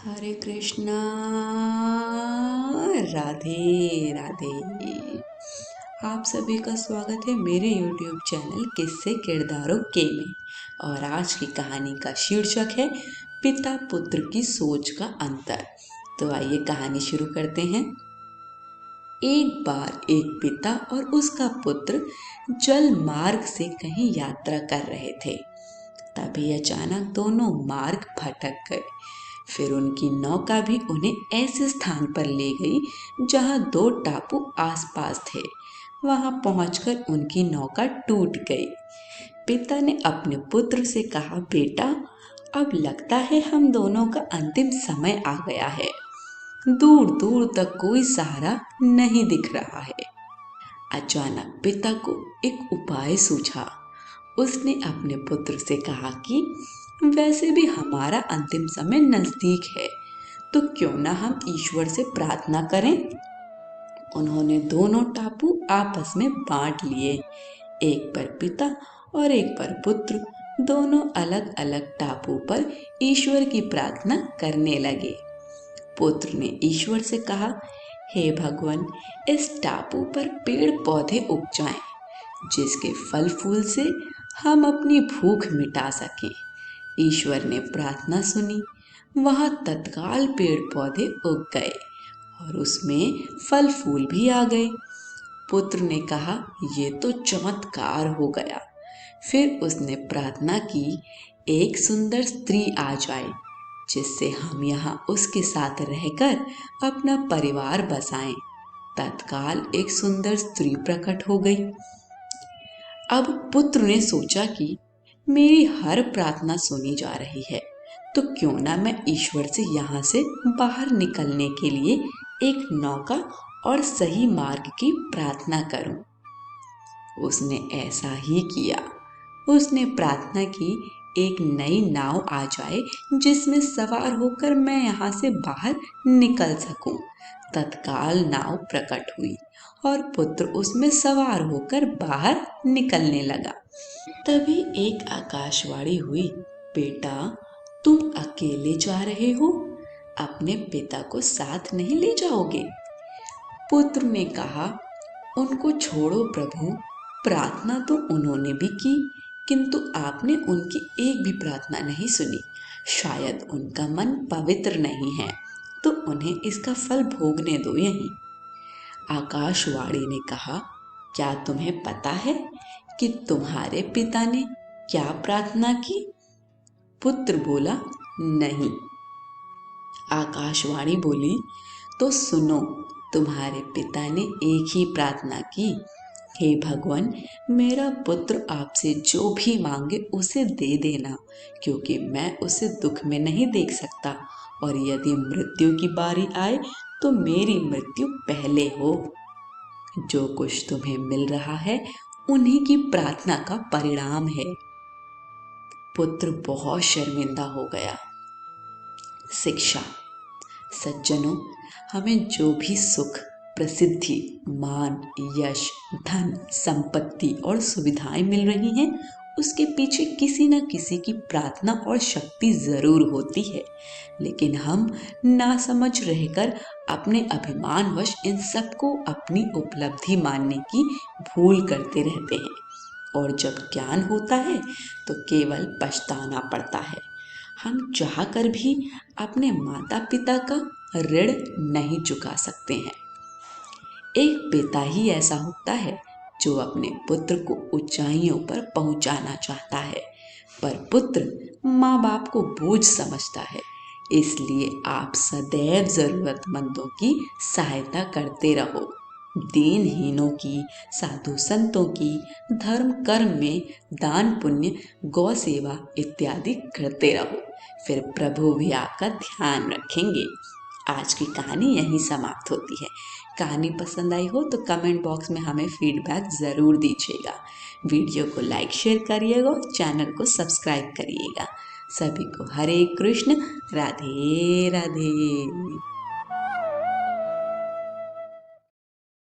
हरे कृष्णा। राधे राधे। आप सभी का स्वागत है मेरे YouTube चैनल किस्से किरदारों के में। और आज की कहानी का शीर्षक है पिता पुत्र की सोच का अंतर। तो आइए कहानी शुरू करते हैं। एक बार एक पिता और उसका पुत्र जल मार्ग से कहीं यात्रा कर रहे थे। तभी अचानक दोनों मार्ग भटक गए। फिर उनकी नौका भी उन्हें ऐसे स्थान पर ले गई जहां दो टापू आसपास थे। वहां पहुंचकर उनकी नौका टूट गई। पिता ने अपने पुत्र से कहा, बेटा, अब लगता है हम दोनों का अंतिम समय आ गया है। दूर दूर तक कोई सहारा नहीं दिख रहा है। अचानक पिता को एक उपाय सूझा। उसने अपने पुत्र से कहा कि वैसे भी हमारा अंतिम समय नजदीक है, तो क्यों ना हम ईश्वर से प्रार्थना करें। उन्होंने दोनों टापू आपस में बांट लिए। एक पर पिता और एक पर पुत्र दोनों अलग अलग टापू पर ईश्वर की प्रार्थना करने लगे। पुत्र ने ईश्वर से कहा, हे भगवान, इस टापू पर पेड़ पौधे उग जाएं, जिसके फल फूल से हम अपनी भूख मिटा सकें। ईश्वर ने प्रार्थना सुनी। वहां तत्काल पेड़ पौधे उग गए और उसमें फल फूल भी आ गए। पुत्र ने कहा, ये तो चमत्कार हो गया। फिर उसने प्रार्थना की, एक सुंदर स्त्री आ जाए, जिससे हम यहाँ उसके साथ रहकर अपना परिवार बसाएं। तत्काल एक सुंदर स्त्री प्रकट हो गई। अब पुत्र ने सोचा कि मेरी हर प्रार्थना सुनी जा रही है, तो क्यों ना मैं ईश्वर से यहाँ से बाहर निकलने के लिए एक नौका और सही मार्ग की प्रार्थना करूं। उसने ऐसा ही किया। उसने प्रार्थना की, एक नई नाव आ जाए जिसमें सवार होकर मैं यहाँ से बाहर निकल सकूं। तत्काल नाव प्रकट हुई और पुत्र उसमें सवार होकर बाहर निकलने लगा। तभी एक आकाशवाणी हुई, बेटा, तुम अकेले जा रहे हो, अपने पिता को साथ नहीं ले जाओगे। पुत्र ने कहा, उनको छोड़ो प्रभु, प्रार्थना तो उन्होंने भी की, किंतु आपने उनकी एक भी प्रार्थना नहीं सुनी। शायद उनका मन पवित्र नहीं है, तो उन्हें इसका फल भोगने दो यहीं। आकाशवाणी ने कहा, क्या तुम्हें पता है कि तुम्हारे पिता ने क्या प्रार्थना की? पुत्र बोला, नहीं। आकाशवाणी बोली, तो सुनो, तुम्हारे पिता ने एक ही प्रार्थना की, हे भगवान, मेरा पुत्र आपसे जो भी मांगे उसे दे देना, क्योंकि मैं उसे दुख में नहीं देख सकता, और यदि मृत्यु की बारी आए तो मेरी मृत्यु पहले हो। जो कुछ तुम्हें मिल रहा है उन्हीं की प्रार्थना का परिणाम है। पुत्र बहुत शर्मिंदा हो गया। शिक्षा। सज्जनों, हमें जो भी सुख, प्रसिद्धि, मान, यश, धन, संपत्ति और सुविधाएं मिल रही हैं, उसके पीछे किसी न किसी की प्रार्थना और शक्ति जरूर होती है। लेकिन हम नासमझ रहकर अपने अभिमानवश इन सबको अपनी उपलब्धि मानने की भूल करते रहते हैं, और जब ज्ञान होता है तो केवल पछताना पड़ता है। हम चाहकर भी अपने माता पिता का ऋण नहीं चुका सकते हैं। एक पिता ही ऐसा होता है जो अपने पुत्र को ऊंचाइयों पर पहुंचाना चाहता है, पर पुत्र माँ बाप को बोझ समझता है। इसलिए आप सदैव जरूरतमंदों की सहायता करते रहो। दीनहीनों की, साधु संतों की, धर्म कर्म में दान पुण्य, गौ सेवा इत्यादि करते रहो, फिर प्रभु भी आपका ध्यान रखेंगे। आज की कहानी यहीं समाप्त होती है। कहानी पसंद आई हो तो कमेंट बॉक्स में हमें फीडबैक ज़रूर दीजिएगा। वीडियो को लाइक शेयर करिएगा, चैनल को सब्सक्राइब करिएगा। सभी को हरे कृष्ण, राधे राधे।